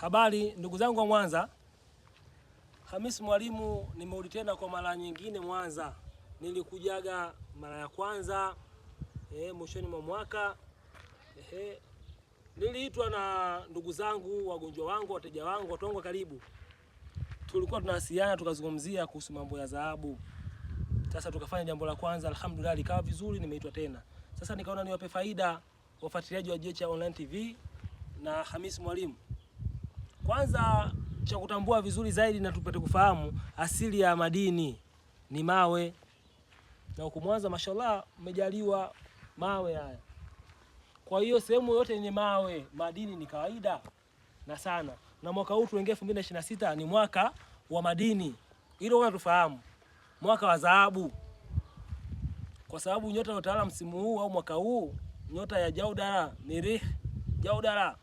Habari ndugu zangu wa Mwanza. Hamisi Mwalimu nimerudi tena kwa mara nyingine Mwanza. Nilikujaga mara ya kwanza mwishoni mwa mwaka. Niliitwa na ndugu zangu, wagonjwa wangu, wateja wangu, watu wangu karibu. Tulikuwa tunawasiliana tukazungumzia kuhusu mambo ya dhahabu. Sasa tukafanya jambo la kwanza, alhamdulillah likawa vizuri, nimeitwa tena. Sasa nikaona niwape faida wafuatiliaji wa Jecha Online TV na Hamisi Mwalimu. Kwanza cha kutambua vizuri zaidi na tupate kufahamu asili ya madini ni mawe. Na huko Mwanza mashallah umejaliwa mawe haya. Kwa hiyo sehemu yote yenye mawe, madini ni kawaida na sana. Na mwaka huu tuingia 2026 ni mwaka wa madini. Hilo wewe tufahamu. Mwaka wa dhahabu. Kwa sababu nyota ya utaalamu msimu huu au mwaka huu, nyota ya Jaudara, Mirih, Jaudara.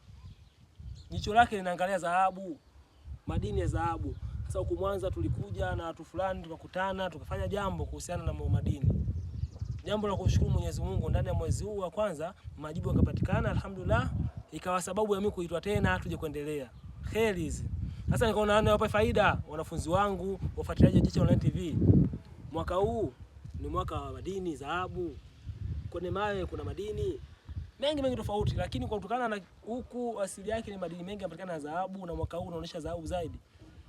Jicho lake linaangalia dhahabu, madini ya dhahabu. Sasa huko Mwanza tulikuja na watu fulani tukakutana, tukafanya jambo kuhusiana na madini. Jambo la kushukuru Mwenyezi Mungu, ndani ya mwezi huu wa kwanza majibu yakapatikana, alhamdulillah, ikawa sababu ya mimi kuitwa tena tuje kuendelea. Kheri hizi. Sasa nikaona niwape faida wanafunzi wangu, wafuatiliaji wa Jecha Online TV. Mwaka huu ni mwaka wa madini, dhahabu. Kwenye mawe kuna madini mengi tofauti, lakini kwa kutokana na huku asili yake ni madini mengi yanapatikana na dhahabu, na mwaka huu unaonyesha dhahabu zaidi.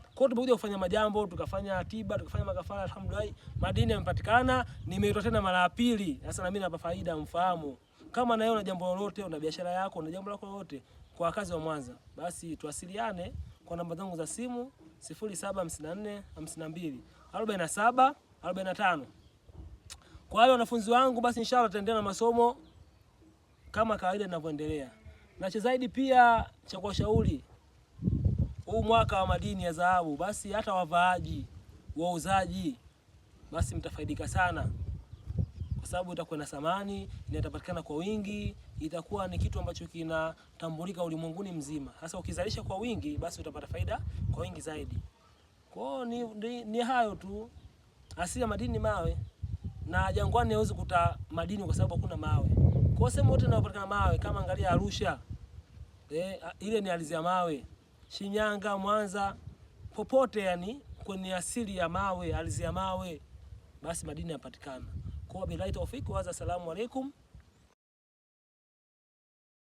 Kwa hiyo tumekuja kufanya majambo, tukafanya tiba, tukafanya makafara, alhamdulillah madini yamepatikana, nimeitwa tena mara ya pili. Sasa na mimi napa faida mfahamu. Kama na wewe una jambo lolote, una biashara yako, una jambo lako lolote kwa wakazi wa Mwanza, basi tuwasiliane kwa namba zangu za simu 0754 52 47 45. Kwa wale wanafunzi wangu basi inshallah tutaendelea na masomo kama kawaida ninavyoendelea. Na cha zaidi pia cha kuwashauri huu mwaka wa madini ya dhahabu, basi hata wavaaji, wauzaji, basi mtafaidika sana. Kwa sababu itakuwa na thamani, inapatikana kwa wingi, itakuwa ni kitu ambacho kinatambulika ulimwenguni mzima. Sasa ukizalisha kwa wingi, basi utapata faida kwa wingi zaidi. Kwa hiyo ni hayo tu. Asili ya madini mawe. Na Jangwani hauwezi kukuta madini kwa sababu hakuna mawe. Kwa sehemu yote inayopatikana mawe, kama angalia Arusha, ile ni ardhi ya mawe. Shinyanga, Mwanza, popote yani kwenye asili ya mawe, ardhi ya mawe, basi madini yanapatikana. Kwa billahi tawfik wa assalamu alaikum.